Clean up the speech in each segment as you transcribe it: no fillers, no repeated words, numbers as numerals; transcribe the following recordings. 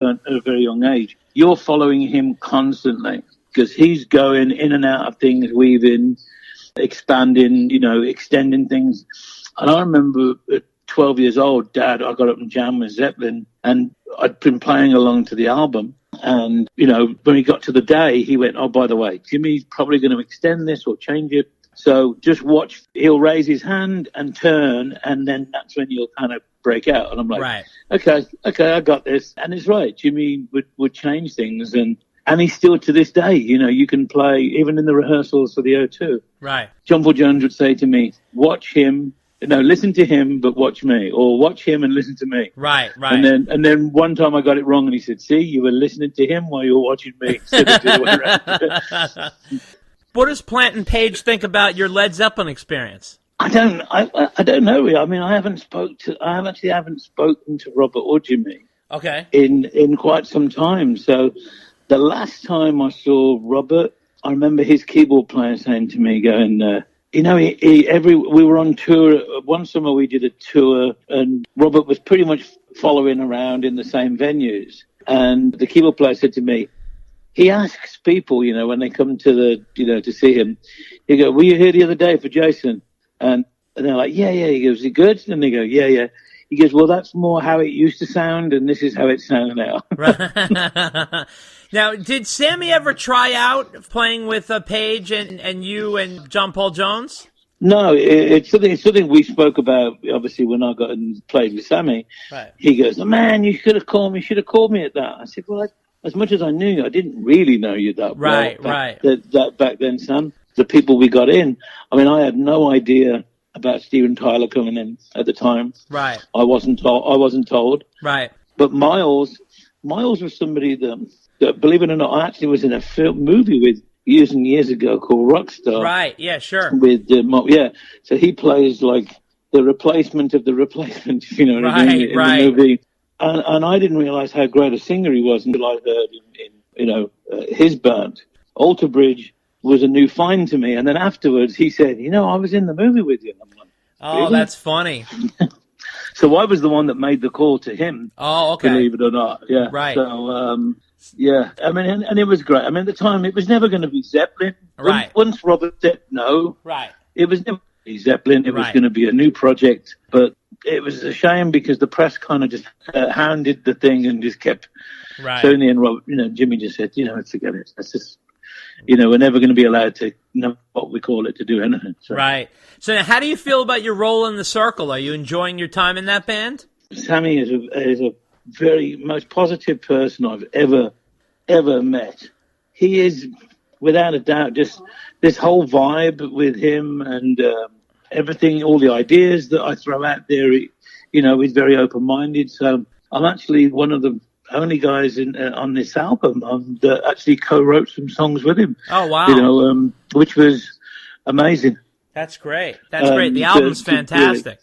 at a very young age, you're following him constantly because he's going in and out of things, weaving, expanding, extending things. And I remember at 12 years old, Dad, I got up and jammed with Zeppelin, and I'd been playing along to the album. And, when we got to the day, he went, oh, by the way, Jimmy's probably going to extend this or change it. So just watch, he'll raise his hand and turn, and then that's when you'll kind of break out. And I'm like, right. okay, I got this. And it's right. Jimmy would change things. And he's still to this day, you can play even in the rehearsals for the O2. Right. John Paul Jones would say to me, watch him. No, listen to him, but watch me, or watch him and listen to me. Right. And then one time I got it wrong, and he said, "See, you were listening to him while you were watching me." Instead of the other way around. What does Plant and Page think about your Led Zeppelin experience? I don't know. I mean, I haven't spoken to Robert or Jimmy. Okay. In quite some time. So the last time I saw Robert, I remember his keyboard player saying to me, going. We were on tour. One summer we did a tour, and Robert was pretty much following around in the same venues. And the keyboard player said to me, he asks people, when they come to to see him, he go, were you here the other day for Jason? And they're like, yeah. He goes, is it good? And they go, yeah. He goes, well, that's more how it used to sound, and this is how it sounds now. Right. Now, did Sammy ever try out playing with Page and you and John Paul Jones? No, it's something we spoke about, obviously, when I got and played with Sammy. Right. He goes, oh, man, you should have called me at that. I said, well, as much as I knew you, I didn't really know you that well. Right. That back then, Sam. The people we got in, I mean, I had no idea about Steven Tyler coming in at the time. Right. I wasn't told. Right. But Miles was somebody that, believe it or not, I actually was in a movie with years and years ago called Rockstar. Right, yeah, sure. With so he plays like the replacement of the replacement, if you know what I mean, in the movie. And I didn't realize how great a singer he was until I heard him in his band. Alter Bridge was a new find to me, and then afterwards he said, I was in the movie with you. And I'm like, oh, really? That's funny. So I was the one that made the call to him. Oh, okay. Believe it or not, yeah. Right. So, yeah, I mean, and it was great. I mean, at the time, it was never going to be Zeppelin. Right. Once Robert said no, right, it was never going to be Zeppelin. It was going to be a new project. But it was a shame because the press kind of just hounded the thing and just kept. Right. Tony and Robert, Jimmy just said, forget it. That's just, we're never going to be allowed to, what we call it, to do anything. So. Right. So now, how do you feel about your role in the Circle? Are you enjoying your time in that band? Sammy is a very most positive person I've ever met. He is, without a doubt, just this whole vibe with him and everything, all the ideas that I throw out there, he's very open-minded. So I'm actually one of the only guys on this album that actually co-wrote some songs with him. Oh, wow. Which was amazing. That's great. That's great. The album's fantastic.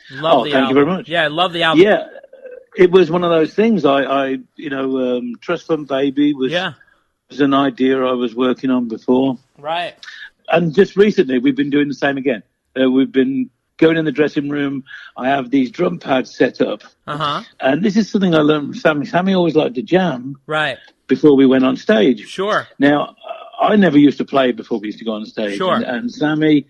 Love the album. Thank you very much. Yeah, I love the album. Yeah. It was one of those things. Trust Fund Baby was an idea I was working on before. Right. And just recently, we've been doing the same again. We've been going in the dressing room. I have these drum pads set up. Uh-huh. And this is something I learned from Sammy. Sammy always liked to jam. Right. Before we went on stage. Sure. Now, I never used to play before we used to go on stage. Sure. And Sammy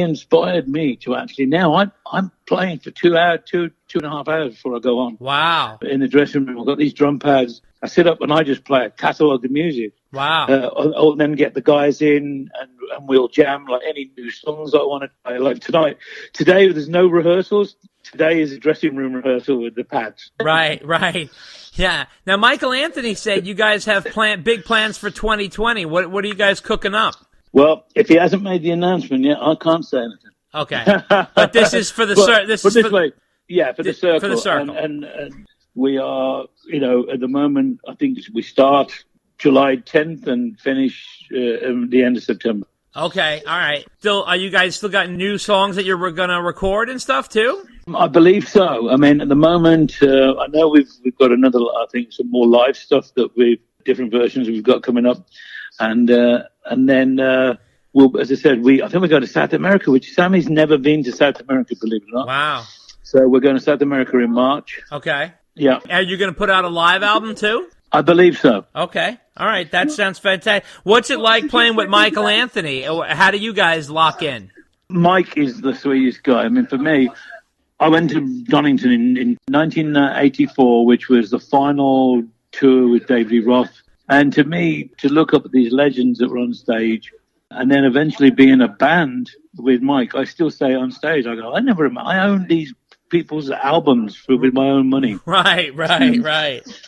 inspired me to actually, now I'm playing for 2 and a half hours before I go on. Wow. In the dressing room, I've got these drum pads. I sit up and I just play a catalogue of music. Wow. I'll then get the guys in and we'll jam like any new songs I want to play. Like today there's no rehearsals. Today is a dressing room rehearsal with the pads. Right. Yeah. Now, Michael Anthony said you guys have big plans for 2020. What are you guys cooking up? Well, if he hasn't made the announcement yet, I can't say anything. Okay. But this is for the for the Circle. For the Circle. And we are, at the moment, I think we start July 10th and finish at the end of September. Okay, all right. Are you guys still got new songs that you're going to record and stuff too? I believe so. I mean, at the moment, I know we've got some more live stuff different versions we've got coming up. And then, as I said, I think we're going to South America, which Sammy's never been to South America, believe it or not. Wow. So we're going to South America in March. Okay. Yeah. Are you going to put out a live album too? I believe so. Okay. All right. That sounds fantastic. What's it like playing with Michael Anthony? How do you guys lock in? Mike is the sweetest guy. I mean, for me, I went to Donington in 1984, which was the final tour with David Lee Roth. And to me, to look up at these legends that were on stage and then eventually be in a band with Mike, I still say on stage, I go, I own these people's albums with my own money. Right.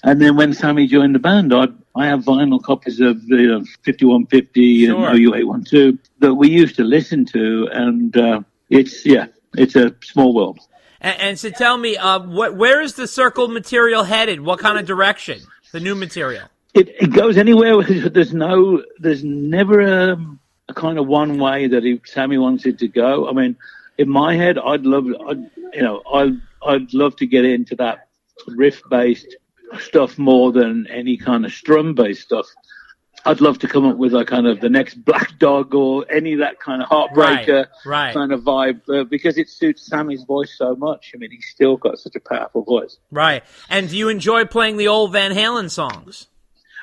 And then when Sammy joined the band, I have vinyl copies of 5150 Sure. and OU812 that we used to listen to, and it's a small world. And so tell me, where is the Circle material headed? What kind of direction? The new material? It goes anywhere. There's never a kind of one way that Sammy wants it to go. I mean, in my head, I'd love to get into that riff-based stuff more than any kind of strum-based stuff. I'd love to come up with a kind of the next Black Dog or any of that kind of heartbreaker right. kind of vibe because it suits Sammy's voice so much. I mean, he's still got such a powerful voice. Right. And do you enjoy playing the old Van Halen songs?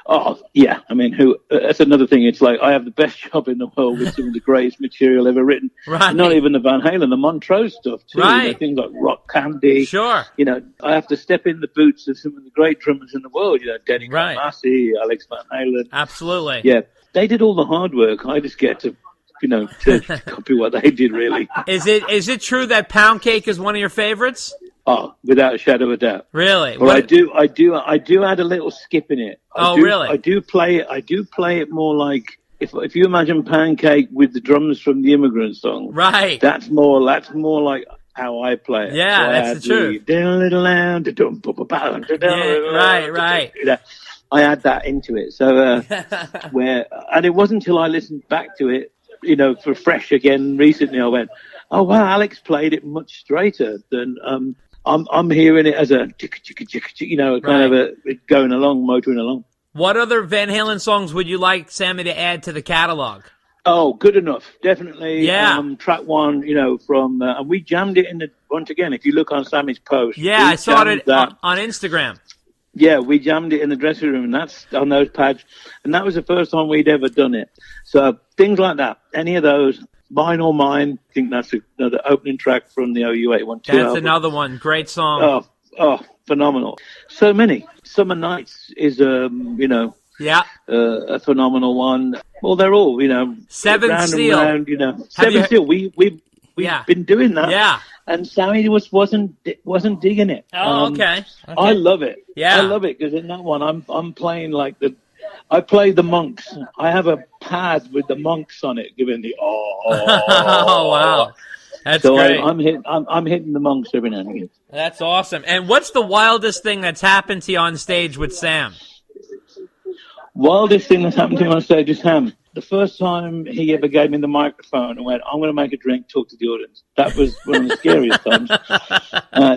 Oh, yeah. I mean, that's another thing. It's like I have the best job in the world with some of the greatest material ever written. Right. Not even the Van Halen, the Montrose stuff, too. Right. Things like Rock Candy. Sure. I have to step in the boots of some of the great drummers in the world. Denny Right. Massey, Alex Van Halen. Absolutely. Yeah. They did all the hard work. I just get to copy what they did, really. Is it true that Pound Cake is one of your favorites? Oh, without a shadow of a doubt. Really? Well, I do add a little skip in it. Really? I do play it more like if you imagine Pancake with the drums from the Immigrant Song. Right. That's more like how I play it. Yeah, So that's the truth. Right. I add that into it. So and it wasn't until I listened back to it, for fresh again recently, I went, oh wow, Alex played it much straighter than I'm hearing it as a kind of a going along, motoring along. What other Van Halen songs would you like Sammy to add to the catalog? Oh, Good Enough, definitely. Yeah. Track one, from and we jammed it once again. If you look on Sammy's post, yeah, I saw it on Instagram. Yeah, we jammed it in the dressing room, and that's on those pads, and that was the first time we'd ever done it. So things like that, any of those. Mine or Mine, I think that's the opening track from the OU812 That's album. another one. Great song. Oh, phenomenal. So many. Summer Nights is, a phenomenal one. Well, they're all, Seven Seal. Round, Seven Seal. We've been doing that. Yeah. And Sammy wasn't digging it. Oh, okay. I love it. Yeah. I love it because in that one I'm playing I play the Monks. I have a pad with the Monks on it, giving the Oh wow, that's so great. I'm hitting the Monks every now and again. That's awesome. And what's the wildest thing that's happened to you on stage with Sam? Wildest thing that's happened to me on stage is Sam. The first time he ever gave me the microphone and went, I'm going to make a drink, talk to the audience. That was one of the scariest times.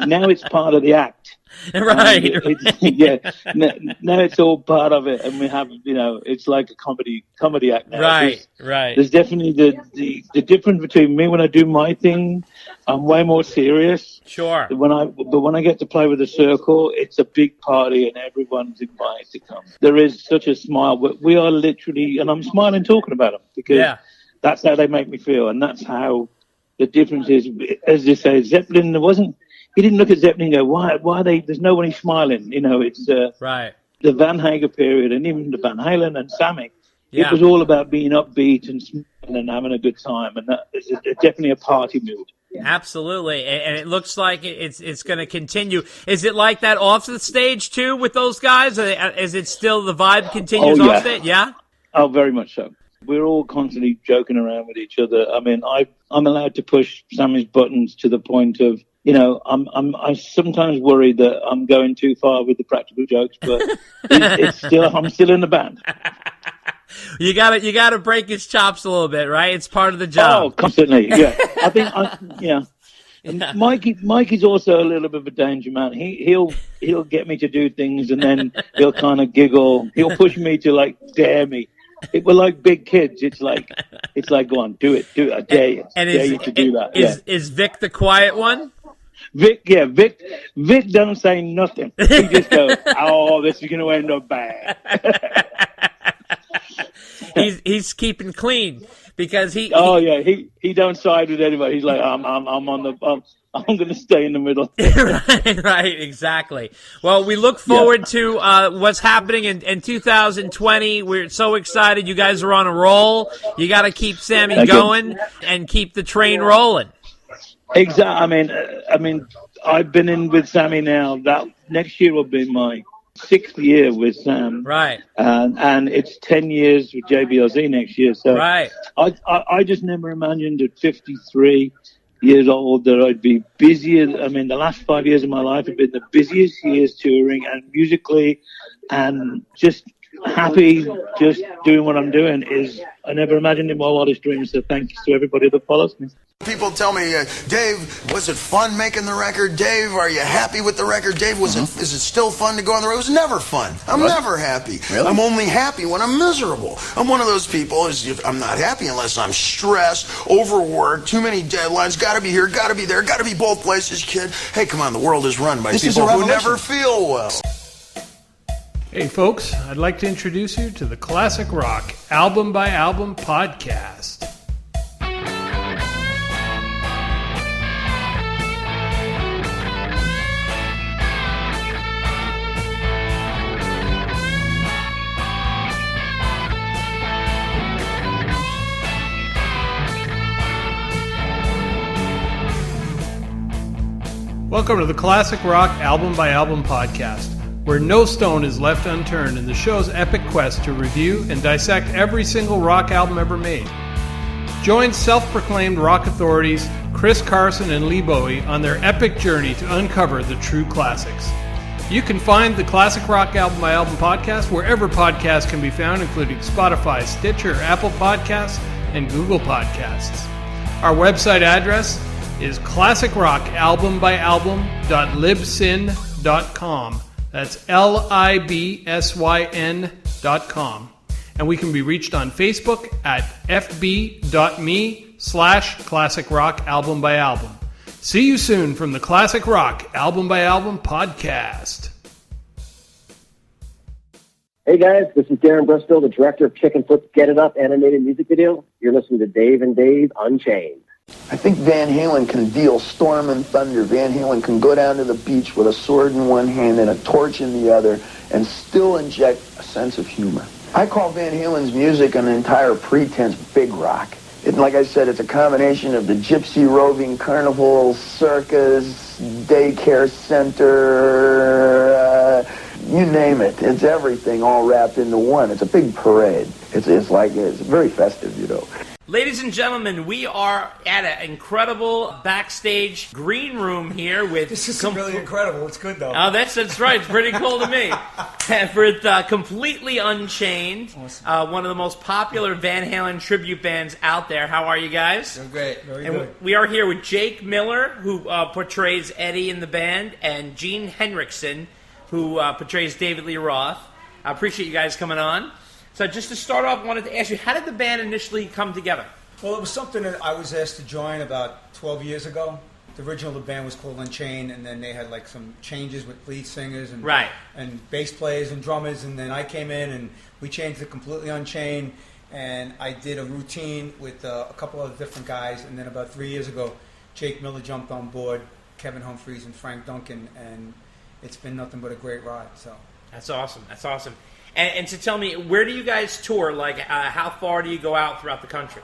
Now it's part of the act. Right. Now it's all part of it, and we have, it's like a comedy act now. Right. There's definitely the difference between me when I do my thing. I'm way more serious. Sure. But when I get to play with the circle, it's a big party, and everyone's invited to come. There is such a smile. We are literally, and I'm smiling talking about them because that's how they make me feel, and that's how the difference is. As they say, Zeppelin, he didn't look at Zeppelin and go, why are they, there's nobody smiling. It's right. The Van Hager period and even the Van Halen and Sammy. Yeah. It was all about being upbeat and smiling and having a good time. And that is definitely a party mood. Absolutely. And it looks like it's going to continue. Is it like that off the stage too with those guys? Is it still the vibe continues off stage? Yeah? Oh, very much so. We're all constantly joking around with each other. I mean, I'm allowed to push Sammy's buttons to the point of, I sometimes worry that I'm going too far with the practical jokes, but I'm still in the band. You gotta break his chops a little bit, right? It's part of the job. Oh, constantly, yeah. I think, And Mikey's also a little bit of a danger man. He'll get me to do things, and then he'll kind of giggle. He'll push me to dare me. We're like big kids. It's like, go on, do it. I dare you. And dare you to do that. Is Vic the quiet one? Vic don't say nothing. He just goes, "Oh, this is going to end up bad." He's keeping clean because he don't side with anybody. He's like, I'm going to stay in the middle. right, exactly. Well, we look forward to what's happening in 2020. We're so excited. You guys are on a roll. You got to keep Sammy going and keep the train rolling. Exactly. I mean, I've been in with Sammy now. That next year will be my 6th year with Sam. Right. And it's 10 years with JBLZ next year. So right. I just never imagined at 53 years old that I'd be busier. I mean, the last 5 years of my life have been the busiest years touring and musically, and just happy just doing what I'm doing. I never imagined in my wildest dreams. So thank you to everybody that follows me. People tell me, Dave, was it fun making the record? Dave, are you happy with the record? Dave, is it still fun to go on the road? It was never fun. I'm never happy. Really? I'm only happy when I'm miserable. I'm one of those people, I'm not happy unless I'm stressed, overworked, too many deadlines, gotta be here, gotta be there, gotta be both places, kid. Hey, come on, the world is run by people who never feel well. Hey folks, I'd like to introduce you to the Classic Rock Album by Album podcast. Welcome to the Classic Rock Album by Album podcast, where no stone is left unturned in the show's epic quest to review and dissect every single rock album ever made. Join self-proclaimed rock authorities Chris Carson and Lee Bowie on their epic journey to uncover the true classics. You can find the Classic Rock Album by Album podcast wherever podcasts can be found, including Spotify, Stitcher, Apple Podcasts, and Google Podcasts. Our website address is classicrockalbumbyalbum.libsyn.com. That's LIBSYN.com. And we can be reached on Facebook at fb.me/Classic Rock Album by Album. See you soon from the Classic Rock Album by Album podcast. Hey guys, this is Darren Bristol, the director of Chicken Foot's Get It Up animated music video. You're listening to Dave and Dave Unchained. I think Van Halen can deal storm and thunder. Van Halen can go down to the beach with a sword in one hand and a torch in the other and still inject a sense of humor. I call Van Halen's music an entire pretense big rock. Like I said, it's a combination of the gypsy roving carnival, circus, daycare center, you name it. It's everything all wrapped into one. It's a big parade. It's very festive, you know. Ladies and gentlemen, we are at an incredible backstage green room here with... This is really incredible. It's good, though. Oh, that's right. It's pretty cool to me. For Completely Unchained, awesome. One of the most popular Van Halen tribute bands out there. How are you guys? Doing great. Very good. We are here with Jake Miller, who portrays Eddie in the band, and Gene Henriksen, who portrays David Lee Roth. I appreciate you guys coming on. So just to start off, I wanted to ask you, how did the band initially come together? Well, it was something that I was asked to join about 12 years ago. The original the band was called Unchained, and then they had like some changes with lead singers and bass players and drummers, and then I came in and we changed it Completely Unchained, and I did a routine with a couple of different guys, and then about 3 years ago, Jake Miller jumped on board, Kevin Humphreys and Frank Duncan, and it's been nothing but a great ride. So that's awesome. That's awesome. And so tell me, where do you guys tour? Like, how far do you go out throughout the country?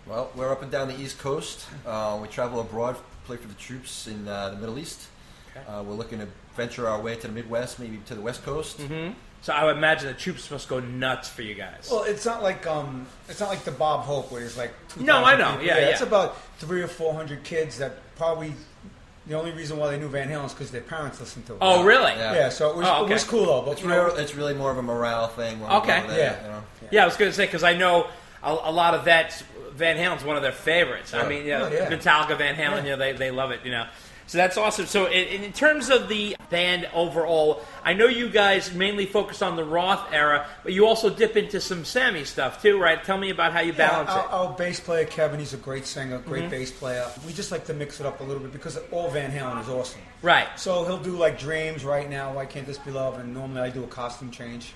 Well, we're up and down the East Coast. We travel abroad, play for the troops in the Middle East. Okay. We're looking to venture our way to the Midwest, maybe to the West Coast. Mm-hmm. So I would imagine the troops must go nuts for you guys. Well, it's not like the Bob Hope where there's like 2,000 No, I know. people. Yeah. It's about 300 or 400 kids that probably. The only reason why they knew Van Halen is because their parents listened to it. Oh, really? Yeah, so it was cool, though. But it's really more of a morale thing. Okay. Yeah, I was going to say, because I know a lot of vets, Van Halen's one of their favorites. I mean, Metallica, Van Halen, they love it, So that's awesome. So in terms of the band overall, I know you guys mainly focus on the Roth era, but you also dip into some Sammy stuff too, right? Tell me about how you balance it. Our bass player, Kevin, he's a great singer, great bass player. We just like to mix it up a little bit because all Van Halen is awesome. Right. So he'll do like Dreams right now, Why Can't This Be Love, and normally I do a costume change.